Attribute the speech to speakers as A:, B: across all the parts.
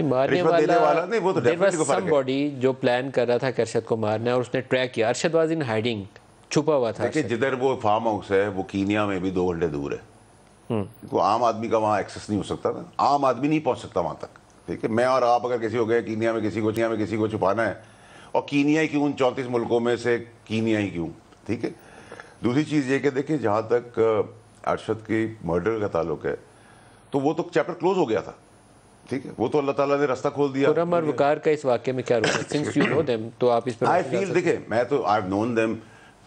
A: मारने वाला नहीं, वो तो डेफिनेटली somebody जो प्लान कर रहा था कि अरशद को मारना है और उसने ट्रैक किया। अरशद वाज इन हाइडिंग, छुपा हुआ था।
B: देखिए जिधर वो फार्म हाउस है वो कीनिया में भी 2 घंटे दूर है। को आम आदमी का वहाँ एक्सेस नहीं हो सकता ना, आम आदमी नहीं पहुँच सकता वहाँ तक। ठीक है, मैं और आप अगर किसी हो गए कीनिया में किसी को छुपाना है, और कीनिया ही क्यों, 34 मुल्कों में से कीनिया ही क्यों। ठीक है, दूसरी चीज़ ये कि देखिए जहाँ तक अरशद की मर्डर का ताल्लुक है तो वो तो चैप्टर क्लोज हो गया था। ठीक है, वो तो अल्लाह ताला ने रास्ता खोल दिया।
A: खुर्रम और वकार का इस वाक़े में क्या रोल है? सिंस यू नो देम, तो आप इस पर
B: आई फील, देखिए मैं तो आई हैव नोन देम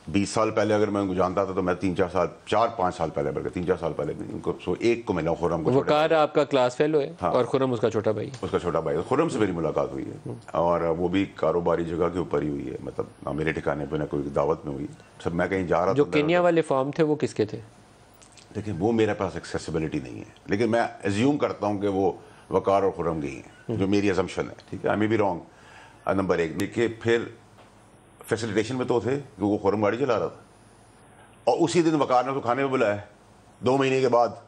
B: 20 साल पहले, अगर मैं उनको जानता था तो मैं 4-5 साल पहले, बल्कि 3-4 साल पहले भी उनको, सो एक को मिला, खुर्रम को।
A: वकार आपका क्लास फेलो है। हाँ। और खुर्रम उसका छोटा भाई।
B: उसका छोटा भाई। खुर्रम से मेरी मुलाकात हुई है और वो भी कारोबारी जगह के ऊपर ही हुई है, मतलब ना मेरे ठिकाने पर ना कोई दावत में हुई। सब मैं कहीं जा रहा था।
A: जो केन्या वाले फॉर्म थे वो किसके थे?
B: देखिए वो मेरे पास एक्सेसिबिलिटी नहीं है, लेकिन मैं एज्यूम करता हूँ कि वो वकार और खुर्रम की हैं, जो मेरी असम्पशन है। ठीक है, आई मे बी रॉन्ग। नंबर 1। देखिए फिर फैसिलिटेशन में तो थे क्योंकि वो खुर्रम गाड़ी चला रहा था, और उसी दिन वकार ने उसको खाने में बुलाया 2 महीने के बाद।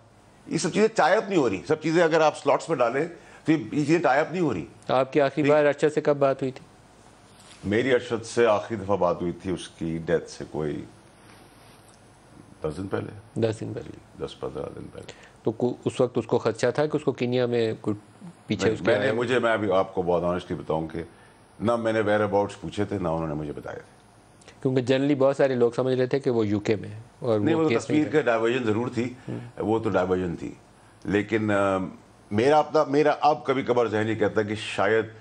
B: ये सब चीज़ें टाइप नहीं हो रही, सब चीज़ें अगर आप स्लॉट्स में डालें तो ये चीज़ें टाइप नहीं हो रही।
A: आपकी आखिरी बार अरशद से कब बात हुई थी?
B: मेरी अरशद से आखिरी दफ़ा बात हुई थी उसकी डेथ से कोई 10 दिन पहले। 10-15 दिन पहले।
A: तो उस वक्त उसको खदशा था कि उसको कीनिया में पीछे उसके
B: मैं अभी आपको बहुत ऑनेस्टली बताऊं कि ना मैंने वेयर अबाउट्स पूछे थे, ना उन्होंने मुझे बताए थे।
A: क्योंकि जनरली बहुत सारे लोग समझ रहे थे कि वो यूके में है, और
B: नहीं, वो तस्वीर का डाइवर्जन ज़रूर थी, वो तो डाइवर्जन थी। लेकिन मेरा अब कभी कभार ज़हन ये कहता है कि शायद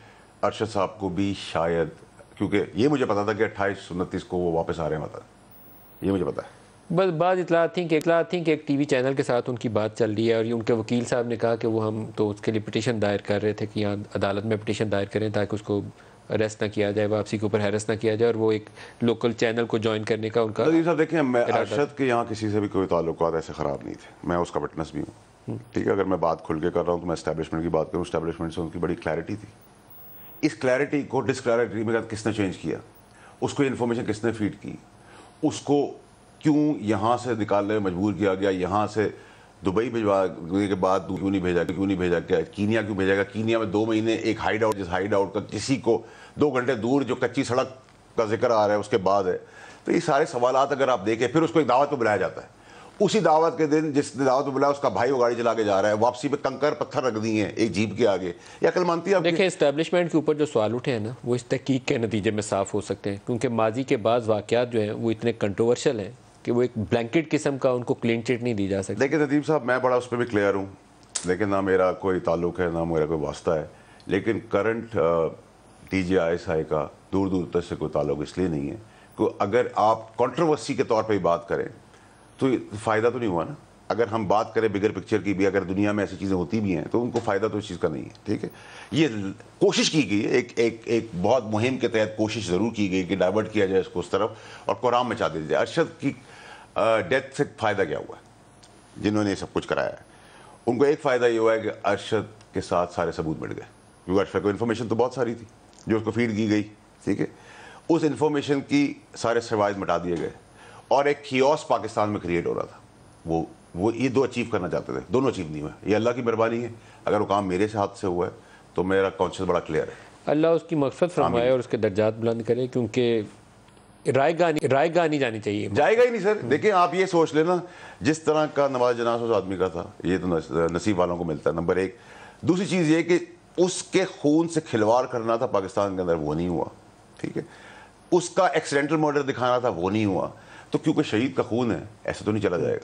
B: अरशद साहब को भी शायद, क्योंकि ये मुझे पता था कि 28-29 को वो वापस आ रहे हैं, मतलब ये मुझे पता है।
A: बस बाद इतलात थी कि एक टीवी चैनल के साथ उनकी बात चल रही है, और उनके वकील साहब ने कहा कि वो हम तो उसके लिए पिटीशन दायर कर रहे थे कि यहाँ अदालत में पिटीशन दायर करें ताकि उसको अरेस्ट ना किया जाए, वापसी के ऊपर हैरेस ना किया जाए, और वो एक लोकल चैनल को ज्वाइन करने का उनका।
B: साहब देखिए, मैं अरशद के यहाँ किसी से भी कोई ताल्लुकात ऐसे ख़राब नहीं थे, मैं उसका विटनेस भी हूँ। ठीक है, अगर मैं बात खुल के कर रहा हूँ तो मैं एस्टैब्लिशमेंट की बात करूँ, एस्टैब्लिशमेंट से उनकी बड़ी क्लैरिटी थी। इस क्लैरिटी को डिसक्लैरिटी में किसने चेंज किया, उसको इन्फॉर्मेशन किसने फीड की, उसको क्यों यहाँ से निकालने में मजबूर किया गया, यहाँ से दुबई भिजवाने के बाद क्यों नहीं भेजा गया, कीनिया क्यों भेजा गया, कीनिया में 2 महीने एक हाइड आउट, जिस हाइड आउट का किसी को 2 घंटे दूर जो कच्ची सड़क का जिक्र आ रहा है उसके बाद है। तो ये सारे सवालात अगर आप देखें, फिर उसको एक दावत पर बुलाया जाता है, उसी दावत के दिन जिस दावत पर बुलाया उसका भाई वो गाड़ी चला के जा रहा है, वापसी पे कंकर पत्थर रख दिए हैं एक जीप के आगे। या कल मानती है
A: देखिए, एस्टैब्लिशमेंट के ऊपर जो सवाल उठे हैं ना, वो इस तहकीक के नतीजे में साफ हो सकते हैं, क्योंकि माजी के बाद वाक़यात जो हैं वो इतने कंट्रोवर्शियल हैं कि वो एक ब्लैंकेट किस्म का उनको क्लीन चिट नहीं दी जा सकती।
B: देखिए नदीम साहब, मैं बड़ा उस पर भी क्लियर हूँ, लेकिन ना मेरा कोई ताल्लुक है ना मेरा कोई वास्ता है, लेकिन करंट TGISI का दूर दूर तक से कोई ताल्लुक इसलिए नहीं है कि अगर आप कंट्रोवर्सी के तौर पर ही बात करें तो फ़ायदा तो नहीं हुआ ना। अगर हम बात करें बिगर पिक्चर की भी, अगर दुनिया में ऐसी चीज़ें होती भी हैं तो उनको फ़ायदा तो इस चीज़ का नहीं है। ठीक है, ये कोशिश की गई है, एक बहुत मुहिम के तहत कोशिश ज़रूर की गई कि डाइवर्ट किया जाए इसको उस तरफ और कोराम मचा दी जाए। अरशद की डेथ से फ़ायदा क्या हुआ है? जिन्होंने ये सब कुछ कराया है उनको एक फ़ायदा ये हुआ है कि अरशद के साथ सारे सबूत मिट गए, क्योंकि अरशद को इन्फॉर्मेशन तो बहुत सारी थी जो उसको फीड की गई। ठीक है, उस इन्फॉर्मेशन की सारे सर्वाइज मिटा दिए गए और एक खियोस पाकिस्तान में क्रिएट हो रहा था। वो ये 2 अचीव करना चाहते थे, दोनों अचीव नहीं हुए। ये अल्लाह की मेहरबानी है, अगर वो काम मेरे से हाथ से हुआ है तो मेरा कॉन्शियस बड़ा क्लियर है।
A: अल्लाह उसकी मक़फ़िरत फरमाए और उसके दर्जात बुलंद करे, क्योंकि रायगा नहीं जानी चाहिए,
B: जाएगा ही नहीं सर। देखिए आप ये सोच लेना, जिस तरह का नवाज जनास उस आदमी का था, ये तो नसीब वालों को मिलता है, नंबर 1। दूसरी चीज़ ये कि उसके खून से खिलवाड़ करना था पाकिस्तान के अंदर, वो नहीं हुआ। ठीक है, उसका एक्सीडेंटल मर्डर दिखाना था, वो नहीं हुआ। तो क्योंकि शहीद का खून है, ऐसे तो नहीं चला जाएगा।